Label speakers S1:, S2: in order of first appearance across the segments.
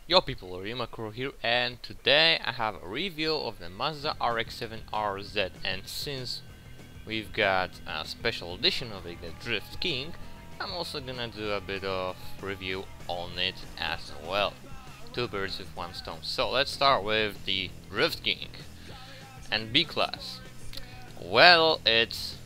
S1: Yo people, Makkuro here, and today I have a review of the Mazda RX7 RZ. And since we've got a special edition of it, the Drift King, I'm also gonna do a bit of review on it as well. Two birds with one stone. So let's start with the Drift King and B-Class. Well, it's,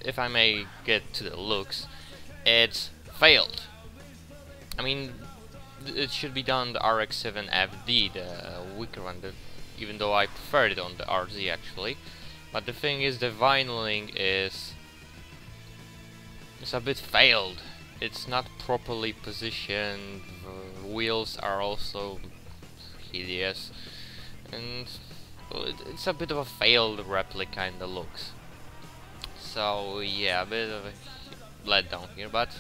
S1: if I may get to the looks, it's failed. I mean, it should be done the RX7 FD, the weaker one, even though I preferred it on the RZ actually. But the thing is, the vinyling is a bit failed. It's not properly positioned. The wheels are also hideous, and well, it's a bit of a failed replica kind of looks. So yeah, a bit of a letdown here, but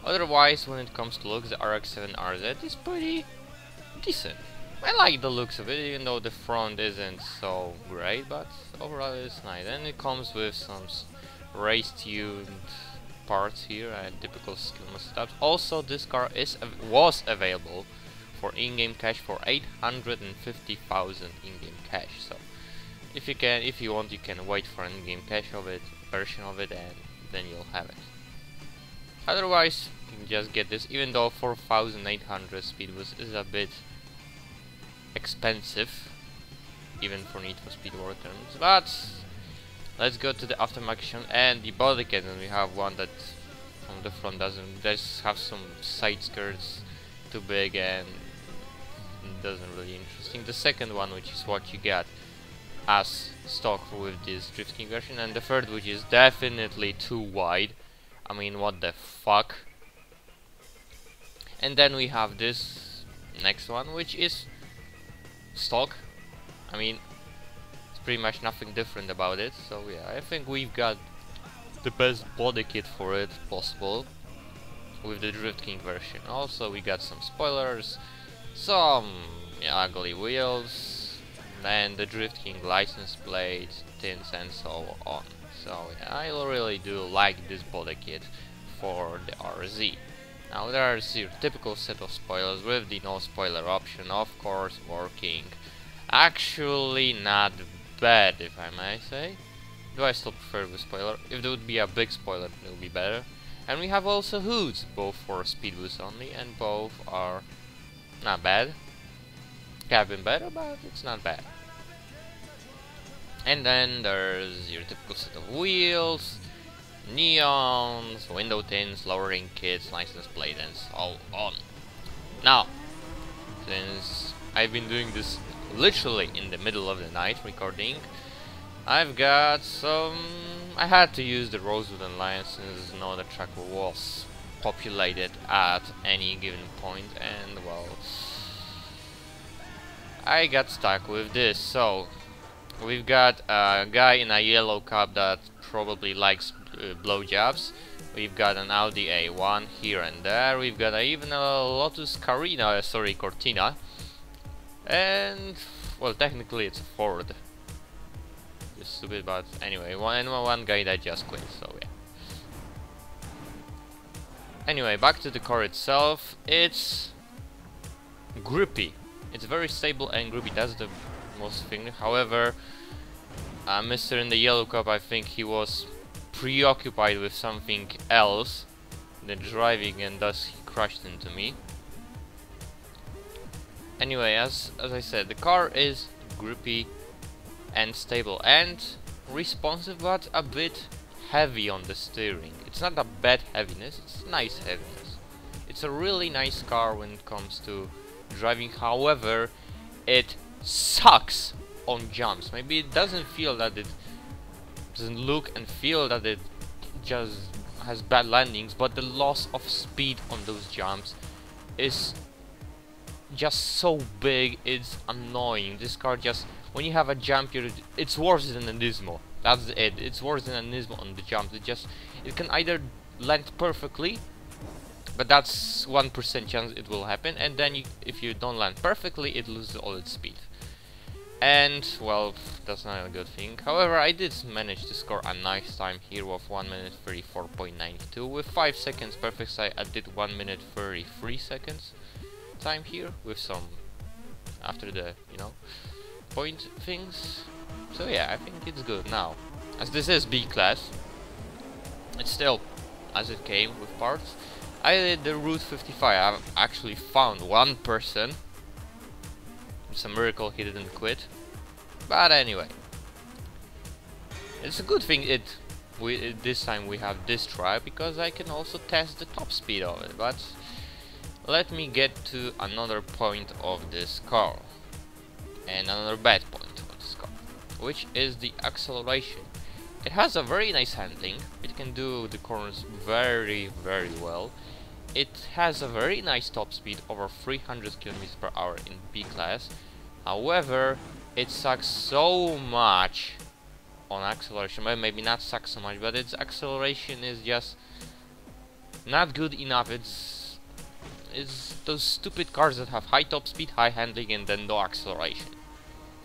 S1: otherwise, when it comes to looks, the RX7 RZ is pretty decent. I like the looks of it, even though the front isn't so great, but overall it's nice. And it comes with some race-tuned parts here and typical skill setups. Also, this car was available for in-game cash for 850,000 in-game cash. So, if you want, you can wait for an in-game cash of it, version of it, and then you'll have it. Otherwise, you can just get this, even though 4,800 speed is a bit expensive, even for Need for Speed war terms. But let's go to the aftermarket and the body kit, and we have one that from the front does have some side skirts too big and doesn't really interesting. The second one, which is what you get as stock with this Drift King version, and the third, which is definitely too wide. I mean, what the fuck? And then we have this next one, which is stock. I mean, it's pretty much nothing different about it. So yeah, I think we've got the best body kit for it possible with the Drift King version. Also, we got some spoilers, some ugly wheels, and the Drift King license plate, tints, and so on. So yeah, I really do like this body kit for the RZ. Now there's your typical set of spoilers with the no spoiler option, of course, working. Actually not bad, if I may say. Do I still prefer the spoiler? If there would be a big spoiler, it would be better. And we have also hoods, both for speed boost only, and both are not bad. Could have been better, but it's not bad. And then there's your typical set of wheels, neons, window tints, lowering kits, license plate, and so on. Now, since I've been doing this literally in the middle of the night recording, I've got some... I had to use the Rosewood Alliance since no other track was populated at any given point, and well, I got stuck with this. So we've got a guy in a yellow cap that probably likes blowjobs. We've got an Audi A1 here and there. We've got even a Lotus Cortina. And, well, technically it's a Ford. It's stupid, but anyway, one guy that just quit, so yeah. Anyway, back to the car itself. It's grippy. It's very stable and grippy, that's the most thing. However, Mr. in the yellow cup, I think he was preoccupied with something else than driving, and thus he crashed into me. Anyway, as I said, the car is grippy and stable and responsive, but a bit heavy on the steering. It's not a bad heaviness, it's nice heaviness. It's a really nice car when it comes to driving. However, it sucks on jumps. Maybe it doesn't feel that it doesn't look and feel that it just has bad landings, but the loss of speed on those jumps is just so big, it's annoying. This car just, when you have a jump, it's worse than a Nismo. That's it. It's worse than a Nismo on the jumps. It can either land perfectly, but that's 1% chance it will happen, and then if you don't land perfectly, it loses all its speed. And, well, that's not a good thing. However, I did manage to score a nice time here with 1 minute 34.92. With 5 seconds perfect, I did 1 minute 33 seconds. time here with some after the point things. So yeah, I think it's good now. As this is B class, it's still as it came with parts. I did the Route 55. I've actually found one person. It's a miracle he didn't quit. But anyway, it's a good thing this time we have this try, because I can also test the top speed of it. But let me get to another point of this car, and another bad point of this car, which is the acceleration. It has a very nice handling. It can do the corners very well. It has a very nice top speed, over 300 km per hour in B class. However, it sucks so much on acceleration. Well, maybe not sucks so much, but its acceleration is just not good enough. It's those stupid cars that have high top speed, high handling, and then no acceleration.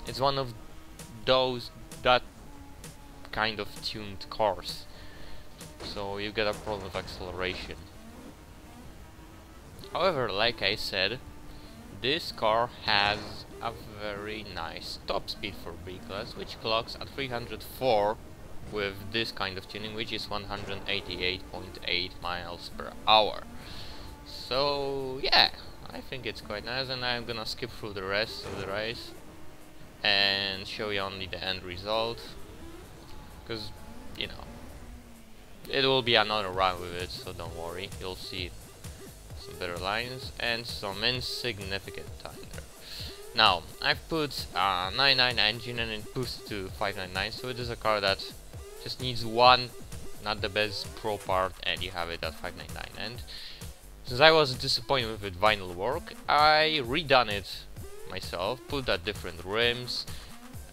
S1: It's one of that kind of tuned cars. So you get a problem with acceleration. However, like I said, this car has a very nice top speed for B class, which clocks at 304 with this kind of tuning, which is 188.8 miles per hour. So yeah, I think it's quite nice, and I'm gonna skip through the rest of the race and show you only the end result, because it will be another run with it, so don't worry, you'll see some better lines and some insignificant time there. Now, I've put a 99 engine and it boosted to 599, so it is a car that just needs one, not the best pro part, and you have it at 599. And since I was disappointed with the vinyl work, I redone it myself, put out different rims,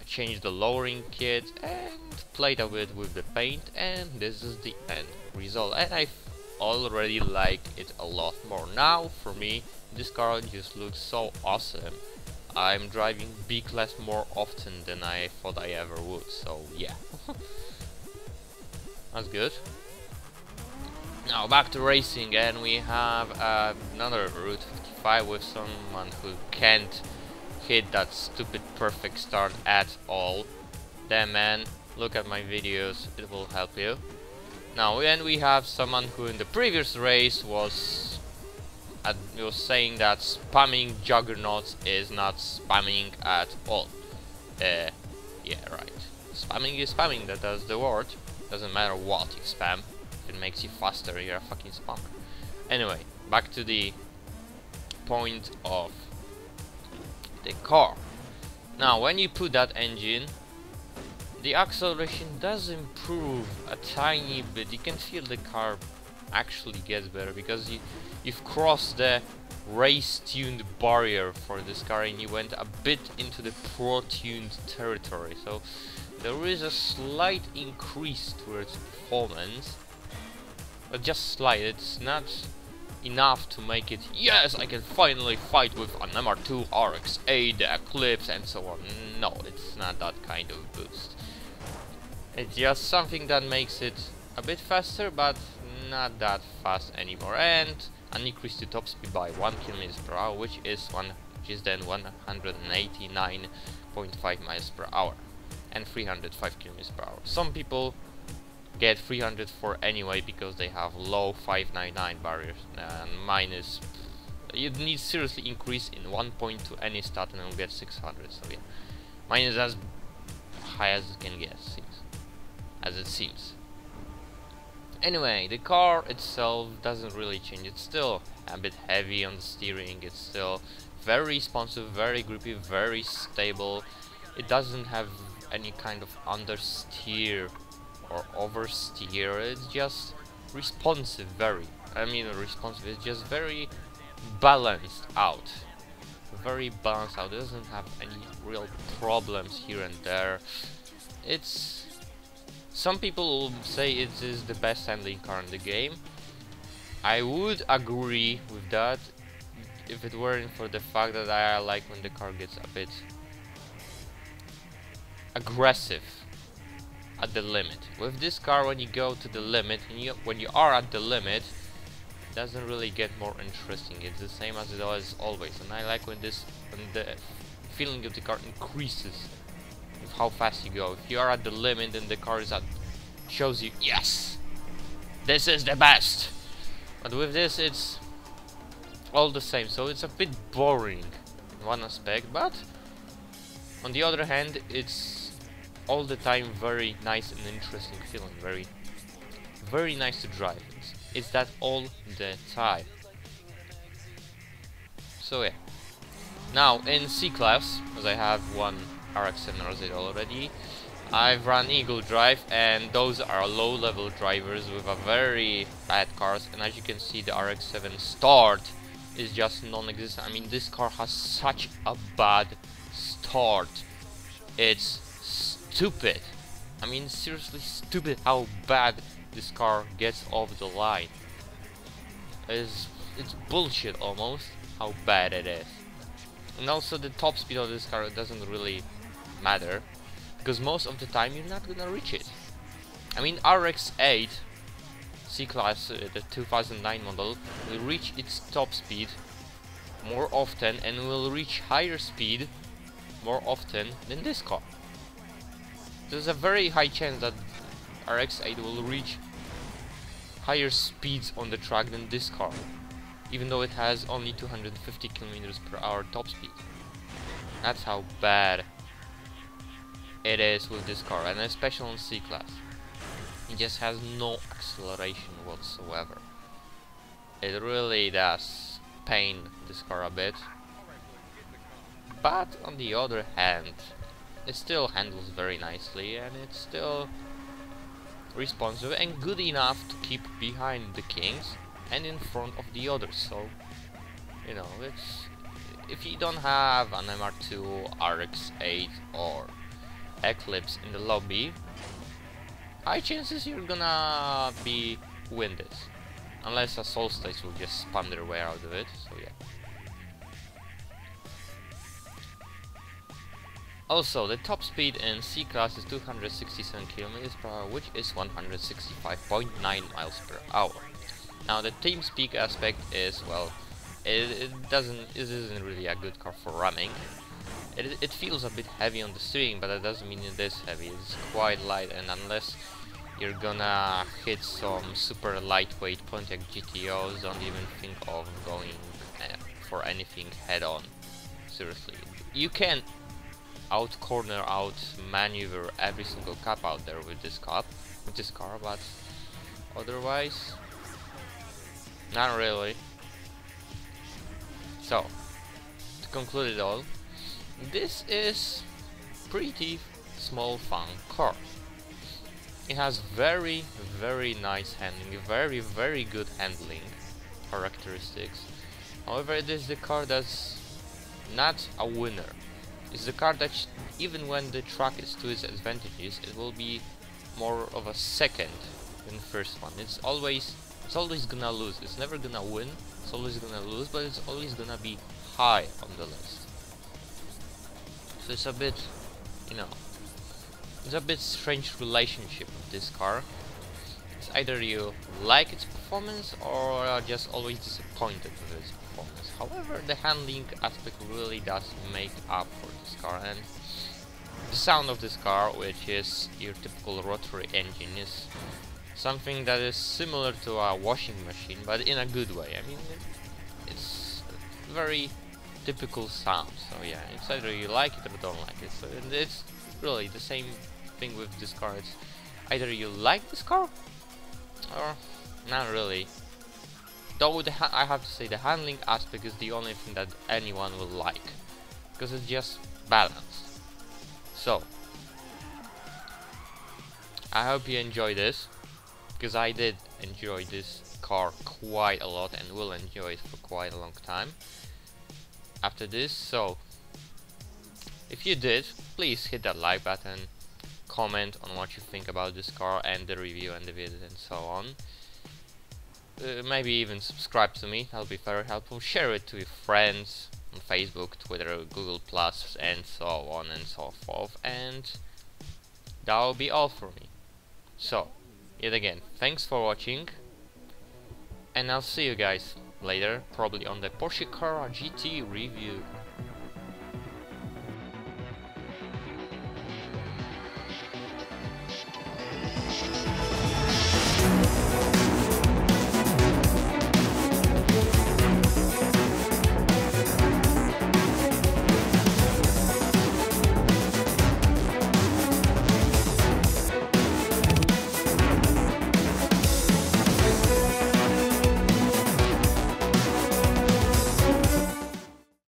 S1: changed the lowering kit, and played a bit with the paint, and this is the end result. And I already like it a lot more. Now, for me, this car just looks so awesome. I'm driving B class more often than I thought I ever would, so yeah. That's good. Now back to racing, and we have another Route 55 with someone who can't hit that stupid perfect start at all. Damn man, look at my videos, it will help you. Now, and we have someone who in the previous race was saying that spamming juggernauts is not spamming at all. Yeah, right. Spamming is spamming, that's the word. Doesn't matter what you spam. If it makes you faster, you're a fucking spammer. Anyway, back to the point of the car. Now, when you put that engine, the acceleration does improve a tiny bit. You can feel the car actually gets better, because you've crossed the race-tuned barrier for this car and you went a bit into the pro-tuned territory. So there is a slight increase towards performance, but just slight. It's not enough to make it, yes, I can finally fight with an MR2, RX8, the Eclipse, and so on. No, it's not that kind of boost. It's just something that makes it a bit faster, but not that fast anymore. And an increase to top speed by 1 km per hour, which is then 189.5 miles per hour and 305 km per hour. Some people get 304 anyway because they have low 599 barriers, and mine is, you need seriously increase in 1 point to any stat and you'll get 600. So yeah, mine is as high as it can get, as it seems. Anyway, the car itself doesn't really change. It's still a bit heavy on the steering. It's still very responsive, very grippy, very stable. It doesn't have any kind of understeer or oversteer. It's just responsive, it's just very balanced out. Very balanced out. It doesn't have any real problems here and there. Some people will say it is the best handling car in the game. I would agree with that if it weren't for the fact that I like when the car gets a bit aggressive at the limit. With this car, when you go to the limit, when you are at the limit, doesn't really get more interesting. It's the same as it was always, and I like when the feeling of the car increases with how fast you go. If you are at the limit, then the car is at shows you, yes, this is the best. But with this, it's all the same, so it's a bit boring in one aspect, but on the other hand, it's all the time very nice and interesting feeling, very nice to drive. It's that all the time. So yeah. Now in C class, as I have one RX7 RZ already, I've run Eagle Drive, and those are low-level drivers with a very bad cars. And as you can see, the RX7 start is just non-existent. I mean, this car has such a bad start. It's stupid. I mean, seriously stupid how bad this car gets off the line. It's bullshit almost how bad it is. And also the top speed of this car doesn't really matter, because most of the time you're not gonna reach it. I mean, RX8 C-Class, the 2009 model, will reach its top speed more often and will reach higher speed more often than this car. There's a very high chance that RX8 will reach higher speeds on the track than this car, even though it has only 250 km/h top speed. That's how bad it is with this car, and especially on C-Class. It just has no acceleration whatsoever. It really does pain this car a bit. But on the other hand, it still handles very nicely, and it's still responsive and good enough to keep behind the Kings and in front of the others. So, you know, it's, if you don't have an MR2, RX8 or Eclipse in the lobby, high chances you're gonna win this, unless a Solstice will just spam their way out of it. So yeah. Also, the top speed in C-Class is 267 km/h, which is 165.9 miles per hour. Now the team speak aspect is, well, it isn't really a good car for running. It feels a bit heavy on the steering, but that doesn't mean it is heavy. It's quite light, and unless you're gonna hit some super lightweight Pontiac GTOs, don't even think of going for anything head on. Seriously, you can out-corner, out-maneuver every single cap out there with this car, but otherwise, not really. So, to conclude it all, this is pretty small fun car. It has very nice handling, very good handling characteristics. However, it is the car that's not a winner. It's the car that even when the track is to its advantages, it will be more of a second than the first one. It's always gonna lose. It's never gonna win. It's always gonna lose, but it's always gonna be high on the list. So it's a bit, you know, it's a bit strange relationship with this car. It's either you like its performance or are just always disappointed with its performance. However, the handling aspect really does make up for this car, and the sound of this car, which is your typical rotary engine, is something that is similar to a washing machine, but in a good way. I mean, it's very typical sound. So yeah, it's either you like it or don't like it. So it's really the same thing with this car. It's either you like this car or not really. Though I have to say the handling aspect is the only thing that anyone will like, because it's just balanced. So I hope you enjoy this, because I did enjoy this car quite a lot and will enjoy it for quite a long time after this. So if you did, please hit that like button, comment on what you think about this car and the review and the video and so on. Maybe even subscribe to me, that'll be very helpful. Share it to your friends on Facebook, Twitter, Google Plus, and so on and so forth. And that'll be all for me. So, yet again, thanks for watching, and I'll see you guys later, probably on the Porsche Carrera GT review.